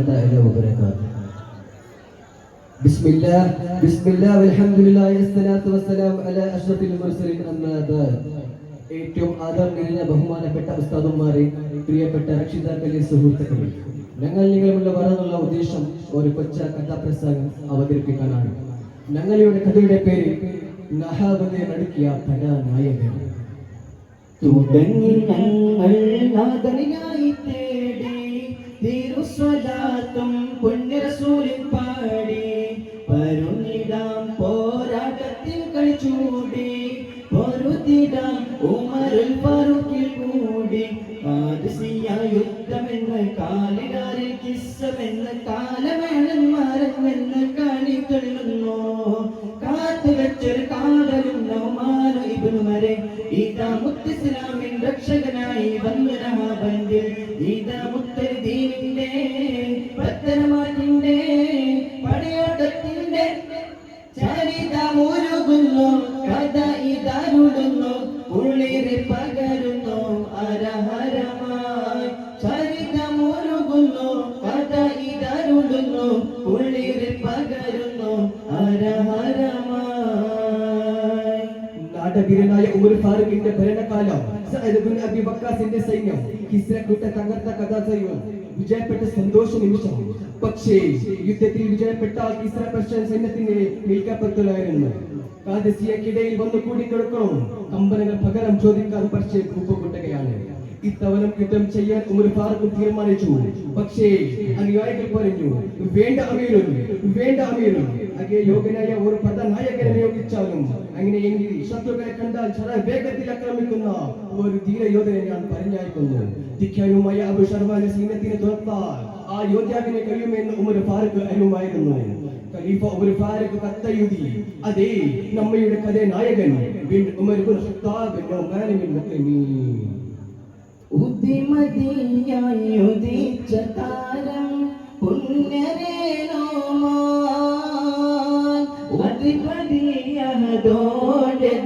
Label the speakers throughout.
Speaker 1: تعالى وبركاته. بسم الله والحمد لله والصلاة والسلام على أشرف المرسلين أما بعد. ഏറ്റവും ആദരം നിറഞ്ഞ ബഹുമാനപ്പെട്ട ഉസ്താദുമാരെ, പ്രിയപ്പെട്ട രക്ഷിതാക്കളെ, സുഹൃത്തുക്കളെ, ഞങ്ങൾ നിങ്ങളുമുള്ള വരാനുള്ള ഉദ്ദേശം ഒരു കൊച്ച കഥാപ്രസംഗം അവതരിപ്പിക്കാനാണ്. ഞങ്ങളുടെ കഥയുടെ പേര് നഹാബനെ നടുക്കിയ കഥാനായകൻ.
Speaker 2: തുടങ്ങി ഞങ്ങൾ നാദനിയായി തേടി തിരുസ്വലാത്തും പുണ്യറസൂലിൻ പാടി പരുന്നിടാം പോരാട്ടത്തിൽ കളിച്ചൂടി പൊരുതിടാം ഉമറുൽ ഫാറൂഖിൽ കൂടി ഖാദിസിയ യുദ്ധമെന്ന് കാലിടാരിൽ കിസ്സമെന്ന് കാലമേളന്മാരെന്ന് കാണി തൊള്ളുന്നു കാത്തുവെച്ചൊരു കാതലും നൗമാനു ഇബ്നു മരെ ഇതാ മുത്തിസ്ലാമിൻ രക്ഷകനായി വന്നു നഹാബന്ദിൽ ഇതാ മുത്തരി ദീനിന്റെ പത്തരമാറ്റിന്റെ പടയോട്ടത്തിന്റെ ചരിത മുരുകുന്നു കഥ ഇതാരുടുന്നു ഉള്ളിരി പകരുന്നു അരഹരമായി ചരിത മുരുകുന്നു കഥ ഇതാരുടുന്നു ഉള്ളിരി പകരുന്നു അരഹരമായി.
Speaker 1: നാടകീരനായ ഉമർ ഫാറൂഖിന്റെ ഭരണകാലം, സഅദ് ബിൻ അബി വക്കാസിന്റെ സൈന്യം കിസ്ര കൂട്ട തകർത്ത കഥാസൈന്യം വിജയപ്പെട്ട സന്തോഷ നിമിഷം. പക്ഷേ യുദ്ധത്തിൽ വിജയപ്പെട്ട കിസ്ര പെർഷ്യൻ സൈന്യത്തിന്റെ മേൽക്കപ്പുറത്തിലായിരുന്നു. ഖാദിസിയക്കിടയിൽ വന്നു കൂടിക്കൊടുക്കണം. കമ്പനകൾ പകരം ചോദിക്കാൻ പക്ഷേ കൂപ്പുകുട്ടുകയാണ്. ഇത്തവണ യുദ്ധം ചെയ്യാൻ ഉമർ ഫാറൂഖ് തീരുമാനിച്ചു. പക്ഷേ അനുയായികൾ പറഞ്ഞു, വേണ്ട അമീറുൽ, വേണ്ട അമീറുൽ, അകെ യോഗ്യനായ ഒരു പദനായകനെ നിയോഗിച്ചാലും അങ്ങനെയെങ്കിൽ ശത്രുക്കളെ കണ്ടാൽ വേഗത്തിൽ ആക്രമിക്കുന്ന ഒരു ധീരയോധനെ ഞാൻ പറഞ്ഞയക്കുന്നു. ധിക്കാനുമായ അബു ഷർവാന്റെ സൈന്യത്തിനെ തുറത്താൽ ആ യോദ്ധാവിനെ കഴിയുമെന്ന് ഉമർ ഫാറൂഖ് അറിയുമായിരുന്നു. ഖലീഫ ഉമർ ഫാറൂഖ് കത്തെഴുതി, അതേ നമ്മയുടെ കഥാനായകൻ ബിൻ ഉമർ ഇബ്നു ഖത്താബ് നൗമാനിൽ മുഖ്യമീൻ.
Speaker 2: ഉദിമതിയായി ഉദിച്ച താരം പുണ്യരേനോമാൻ ഉദിമതിയഹദോടെ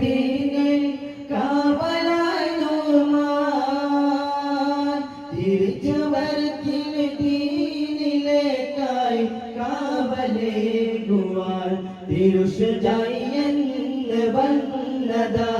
Speaker 2: ദീനിൽ കാവലായി നോമാൻ തിരിച്ചവർക്കിന് ദീനിലേക്കായി കാവലേകുവാൻ തിരുഷജായെന്ന് വന്നതാ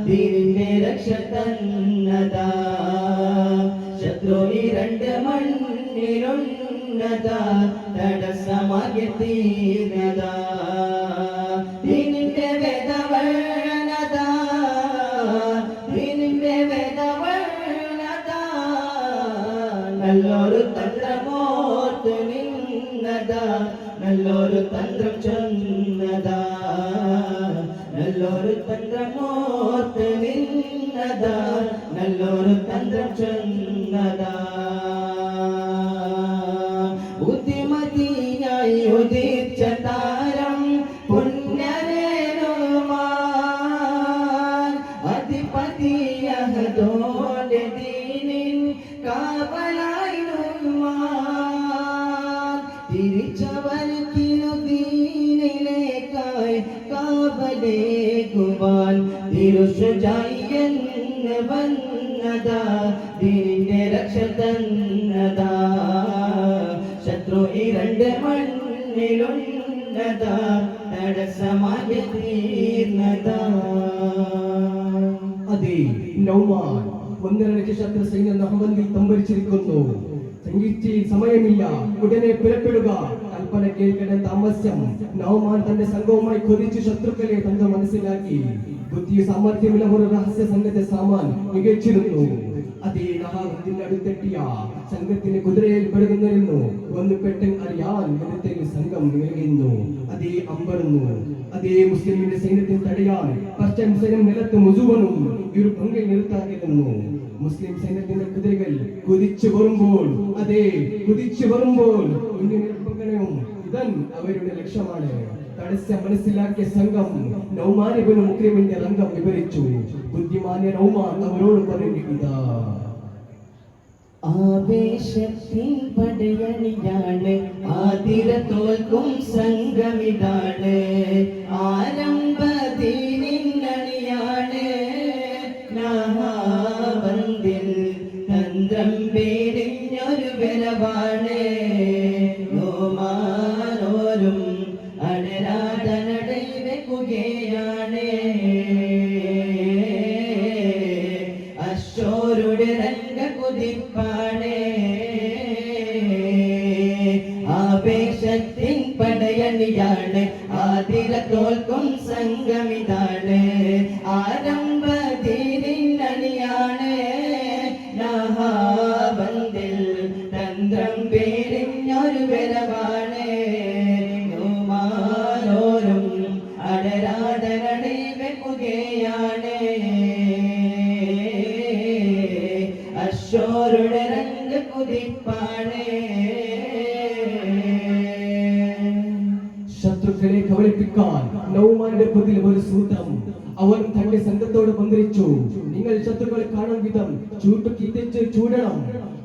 Speaker 2: ദീനിന്റെ രക്ഷ തന്നതാ ശത്രു രണ്ട് മണ്ണിലുന്നതാ തടസ്സമായി തീർന്നതാ ദീനിന്റെ വേദവർണതാ ദീനിന്റെ വേദവർണതാ നല്ലൊരു തന്ത്രമോർത്ത് നിന്നതാ നല്ലൊരു തന്ത്രം ചൊന്നതാ നല്ലൊരു തന്ത്രമോർത്ത് നിന്നതാ നല്ലൊരു തന്ത്രം ചൊന്നതാ ബുദ്ധിമതിയായി ഉദിച്ച താരം പുണ്യരേനോമാൻ അധിപതിയഹദോടെ ദീനിൻ കാവലായി നോമാൻ തിരിച്ചവർക്കിനു ദീനിലേക്കായി കാവലേകുവാൻ തിരുഷജായെന്ന് വന്നതാ ദീനിന്റെ രക്ഷ തന്നതാ ശത്രു രണ്ട് മണ്ണിലുന്നതാ തടസ്സമായി തീർന്നതാ.
Speaker 1: അതെ, നൗമാൻ 1.5 ലക്ഷം ശത്രു സൈന്യം നഹബന്ദിൽ തമ്പരിച്ചിരിക്കുന്നു. സംഗീതത്തിൽ സമയമില്ല, ഉടനെ പുറപ്പെടുക. കൽപ്പന കേൾക്കേണ്ട താമസ്യം. നൗമാൻ തന്റെ സംഘവുമായി കൊതിച്ചു ശത്രുക്കളെ തന്റെ മനസ്സിലാക്കി. ബുദ്ധി സാമർഥ്യമുള്ള ഒരു രഹസ്യ സംഘത്തെ സാമാൻ മികച്ചിരുന്നു. അതേ നഹാബന്ദിന്റെ അടുത്തെത്തിയ സംഘത്തിന് കുതിരയിൽ പെടുന്നിരുന്നു. ഒന്ന് പെട്ടെന്ന് അറിയാൻ നേരത്തെ സംഘം നിറയുന്നു. അതേ അമ്പറുന്നു. അതേ മുസ്ലിമിന്റെ സൈന്യത്തിന് തടയാൻ പശ്ചിമ സൈന്യം നിലത്ത് മുഴുവനും ഒരു പങ്കിൽ നിർത്താക്കിയിരുന്നു. മുസ്ലിം സൈന്യത്തിന്റെ കുതിരകൾ കുതിച്ചു വരുമ്പോൾ, അതേ കുതിച്ചു വരുമ്പോൾ ഇതൻ അവരുടെ ലക്ഷ്യമാണ്. തടസ്സം മനസ്സിലാക്കിയ സംഘം നൗമാൻ ഇബ്നു മുഖ്രിമിന്റെ രംഗം വിവരിച്ചു. ബുദ്ധിമാന്യ നൗമാൻ അവരോട് പറഞ്ഞു, ഇതാ
Speaker 2: ആവേശത്തിൻ പടയണിയാണ് ആതിര തോൽക്കും സംഘമിതാണ് ആരംഭദീനിന്നണിയാണ് നഹാബന്ദിൽ തന്ത്രം പേരിഞ്ഞൊരു വരവാണ് പടയണിയാണ് ആതിര തോൽക്കും സംഘമിതാണ് ആരംഭതീരിന്നണിയാണ് നഹാബന്ദിൽ തന്ത്രം പേരിഞ്ഞൊരു വരവാണ് ും അടരാടരണി വെക്കുകയാണ് അശോരുടെ രംഗ് കുതിപ്പാണ്
Speaker 1: ശത്രുക്കളെ കബളിപ്പിക്കാൻ നൗമാന്റെ പൊതിൽ ഒരു സൂത്രം അവൻ തന്റെ സംഘത്തോട് മന്ത്രിച്ചു, നിങ്ങൾ ശത്രുക്കളെ കാണും വിധം ചൂട്ടുകിത്തിച്ച് ചൂടണം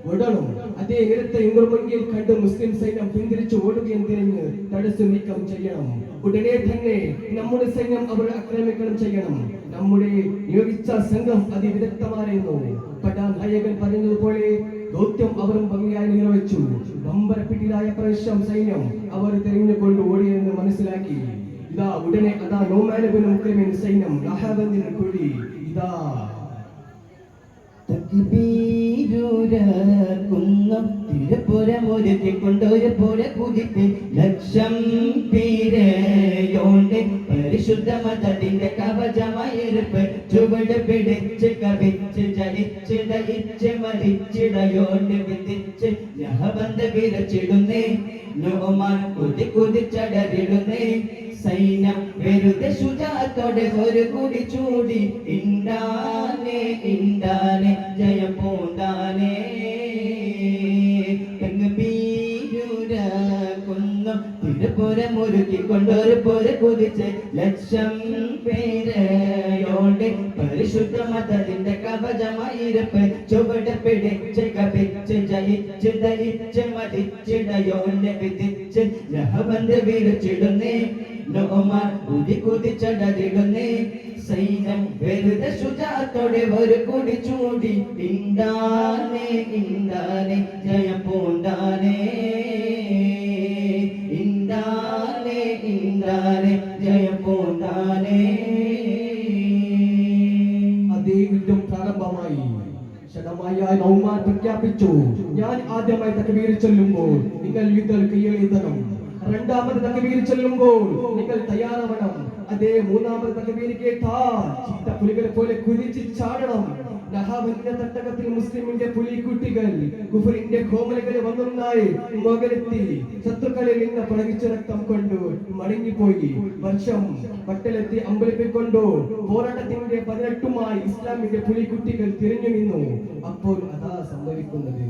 Speaker 1: ഓടണം. അതേ നേരത്തെ ഇങ്ങുമെങ്കിൽ കണ്ട് മുസ്ലിം സൈന്യം പിന്തിരിച്ചു ഓടുകയും തിരിഞ്ഞ് തടസ്സ നീക്കം ചെയ്യണം. ഉടനെ തന്നെ നമ്മുടെ സൈന്യം അവർ ആക്രമിക്കണം ചെയ്യണം. നമ്മുടെ നിയോഗിച്ച സംഘം അതിവിദഗ്ധമായിരുന്നു. പട്ടാനായകൻ പറഞ്ഞതുപോലെ ദൗത്യം അവരും ഭംഗിയായി നിർവഹിച്ചു. ബമ്പരപ്പിട്ടിലായ പ്രവേശം സൈന്യം അവർ തെരഞ്ഞുകൊണ്ട് ഓടിയെന്ന് മനസ്സിലാക്കി. ഇതാ ഉടനെ അതാ നോമാനബിൻ മുക്രിമിൻ സൈന്യം നഹാബന്ദിന് കൂടി. ഇതാ
Speaker 2: തക്ബീരുരക്കുന്നു തിരുപുരമൊരുക്കിക്കൊണ്ടൊരു പുര കുതിത്ത് ലക്ഷം പേരെയോണ്ട് പരിശുദ്ധ മതത്തിന്റെ കവചമായിരുപ്പ് ചുവട് പിടിച്ച് കവിച്ച് ജയിച്ച് ദഹിച്ച് മരിച്ചിടയോണ്ട് വിധിച്ച് നഹബന്ദ വിരച്ചിടുന്നേ നോമാൻ കുതിച്ചടരിടുന്നേ സൈന്യം വെറുതെ ശുചാത്തോടെ ഒരു കുടി ചൂടി ഇണ്ടാനെ ഇണ്ടാനെ ജയം പൂണ്ടാനെ പീരുരക്കുന്നു തിരുപുരമൊരുക്കിക്കൊണ്ടൊരു പുര കുതിച്ച് ലക്ഷം പേരെയോണ്ട് പരിശുദ്ധ മതത്തിന്റെ കവചമായിരുപ്പ് ചുവട് പിടിച്ച് കവിച്ച് ജയിച്ച് ദഹിച്ച് മരിച്ചിടയോണ്ട് വിധിച്ച് നഹബന്ദ വിരച്ചിടുന്നേ നോമാൻ കുതിച്ചടരിടുന്നേ സൈന്യം വെറുതെ ശുചാത്തോടെ ഒരു കുടി ചൂടി ഇണ്ടാനെ ഇണ്ടാനെ ജയം പൂണ്ടാനെ ഇണ്ടാനെ ഇണ്ടാനെ ജയം പൂണ്ടാനെ.
Speaker 1: അതേ യുദ്ധം പ്രാരംഭമായി. ശതമായ നൗമാൻ പ്രഖ്യാപിച്ചു, ഞാൻ ആദ്യമായി തക്ബീർ ചൊല്ലുമ്പോൾ നിങ്ങൾ യുദ്ധം കയ്യെഴുതണം. രണ്ടാമത് തക്ബീർ ചൊല്ലുമ്പോൾ നിങ്ങൾ തയ്യാറാവണം. അതേ മൂന്നാമത് തക്ബീർ കേട്ടാൽ ചിത്തപ്പുലികളെ പോലെ കുതിച്ച് ചാടണം. നഹാബന്ദിന്റെ തട്ടകത്തിൽ മുസ്ലിമിന്റെ പുലിക്കുട്ടികൾ കുഫറിന്റെ കോമലകളെ വന്നൊന്നായി മകനെത്തി ശത്രുക്കളിൽ നിന്ന് പഴകിച്ച രക്തം കൊണ്ട് മടങ്ങിപ്പോയി. വർഷം പട്ടലെത്തി അമ്പലിപ്പിക്കൊണ്ടു പോരാട്ടത്തിന്റെ 18മായി ഇസ്ലാമിന്റെ പുലിക്കുട്ടികൾ തിരിഞ്ഞു നിന്നു. അപ്പോൾ അതാ സംഭവിക്കുന്നത്.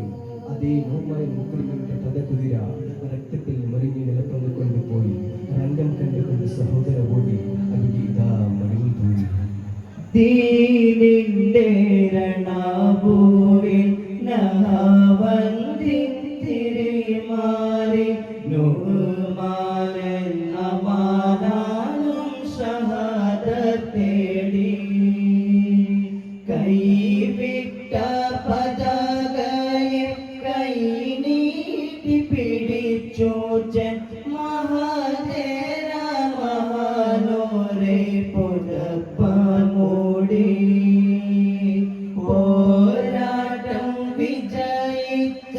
Speaker 1: അതേ നോമായി മുസ്ലിമിന്റെ പദകുതിര രക്തത്തിൽ മറിഞ്ഞ് നിലപ്പന്ന് കൊണ്ടുപോയി. രംഗം കണ്ടുകൊണ്ട് സഹോദര ഓടി അവിടെ ഇതാ മടങ്ങി പോയി.
Speaker 2: ദീനിന്റെ രണഭൂവിൽ നഹാബന്ദിൻ തിരിമാറി നുഹ്മാനെന്ന മാനാനും ഷഹാദത്തേടി കൈവിട്ട പതാകയെ കൈ നീട്ടി പിടിച്ചോച്ചൻ മഹാദേര മഹാനോരെ പുതപ്പമൂടി പോരാട്ടം വിജയിച്ച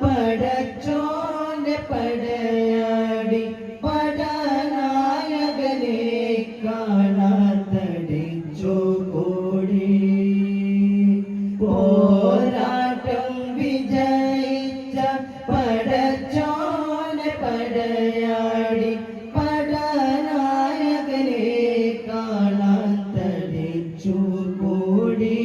Speaker 2: പടച്ചോന്റെ പടയാടി പടനായകനെ കാണാത്തടിച്ചു കൂടി പോരാട്ടം വിജയിച്ച പടച്ചോന്റെ പടയാടി പടനായകനെ കാണാത്തടിച്ചു കൂടി.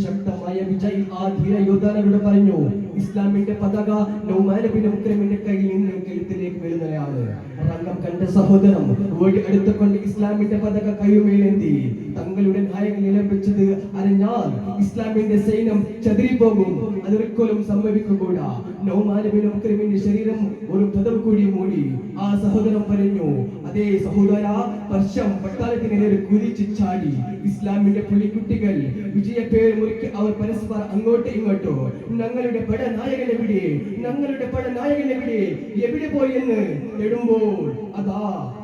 Speaker 1: ശക്തമായ വിജയ് ആ ധീര യോദ്ധാനോട് പറഞ്ഞു, ഇസ്ലാമിന്റെ പതാക നൗമാനബിന്റെ മുക്രമിന്റെ കയ്യിൽ നിന്ന് കഴുത്തിലേക്ക് വീഴുന്നതാണ്. രംഗം കണ്ട സഹോദരം ഓടി അടുത്തുകൊണ്ട് ഇസ്ലാമിന്റെ പതാക കൈമേലേന്തി. തങ്ങളുടെ നായകൻ നിലപ്പിച്ചത് അറിഞ്ഞാൽ ഇസ്ലാമിന്റെ സൈന്യം ചതിരിപ്പോകും. അതൊരിക്കലും സംഭവിക്കുകൂടാ. നൗമാനബിന്റെ മുക്രമിന്റെ ശരീരം ഒരു പദവ് കൂടി മൂടി. ആ സഹോദരൻ പറഞ്ഞു, അതേ സഹോദര, വർഷം പട്ടാളത്തിനെതിരെ കുതിച്ച് ചാടി. ഇസ്ലാമിന്റെ പുലിക്കുട്ടികൾ വിജയപ്പേര് മുറുക്കി അവർ പരസ്പരം അങ്ങോട്ട് ഇങ്ങോട്ടോ, ഞങ്ങളുടെ പടനായകൻ എവിടെ, ഞങ്ങളുടെ പടനായകൻ എവിടെ, എവിടെ പോയി എന്ന് തേടുമ്പോൾ അതാ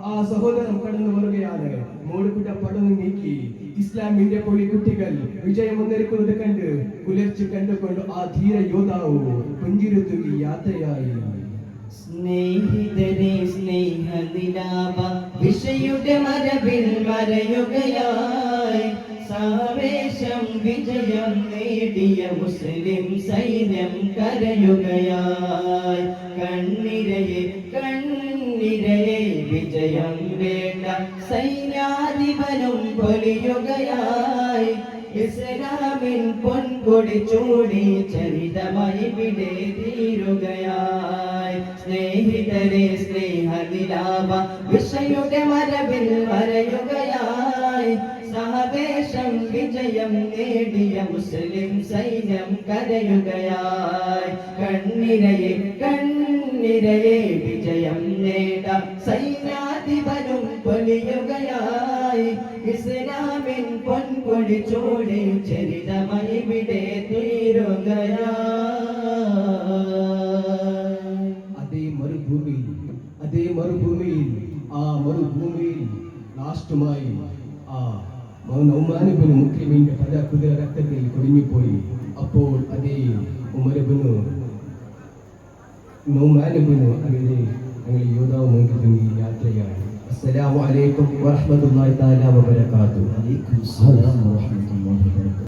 Speaker 1: ആ സഹോദരൻ കടന്നു വരികയാണ്. മോടുകുട്ട പടന്നു നീക്കി ഇസ്ലാമിന്റെ പുലിക്കുട്ടികൾ വിജയം വന്നിരിക്കുന്നത് കണ്ട് പുലർച്ചെ കണ്ടുകൊണ്ട് ആ ധീര യോദ്ധാവ് പുഞ്ചിരുത്തുകി യാത്രയായി.
Speaker 2: സ്നേഹിതരെ സ്നേഹനിലാവ വിഷയുടെ മരവിൽ മറയുകയായി സാവേശം വിജയം നേടിയ മുസ്ലിം സൈന്യം കരയുകയായി കണ്ണിരയെ കണ്ണിരയെ വിജയം വേണ്ട സൈന്യാധിപനും പൊലിയുകയായി ഇസ്ലാമിൻ പൊൻകൊടി ചൂടി ചരിതമായി ഇവിടെ തീരുകയായി സ്നേഹിതരെ സ്നേഹനിലാവ വിഷയുടെ മരവിൽ മറയുകയായി സഹവേശം വിജയം നേടിയ മുസ്ലിം സൈന്യം കരയുകയായി കണ്ണിരയെ കണ്ണിരയെ വിജയം നേട സൈന്യാധിപനും പൊലിയുകയായി ഇസ്ലാമിൻ പൊൻകൊടി ചൂടി ചരിതമായി ഇവിടെ തീരുകയായി
Speaker 1: അതേ മരുഭൂമിയിൽ ആ മരുഭൂമിയിൽ ലാസ്റ്റുമായി ആ നൗമാനുബിന് മുസ്ലിമിന്റെ പല കുതിര രക്തത്തിൽ കൊടിഞ്ഞുപോയി. അപ്പോൾ അതേ ഉമരബിന് നൗമാനുബിന് അങ്ങനെ ഞങ്ങൾ യോദ്ധാവുമായി യാത്രയാണ്. അസ്സലാമു അലൈക്കും വറഹ്മത്തുള്ളാഹി തആല വബറകാതുഹു.
Speaker 2: അലൈക്കും സലാം വറഹ്മത്തുള്ളാഹി വബറകാതുഹു.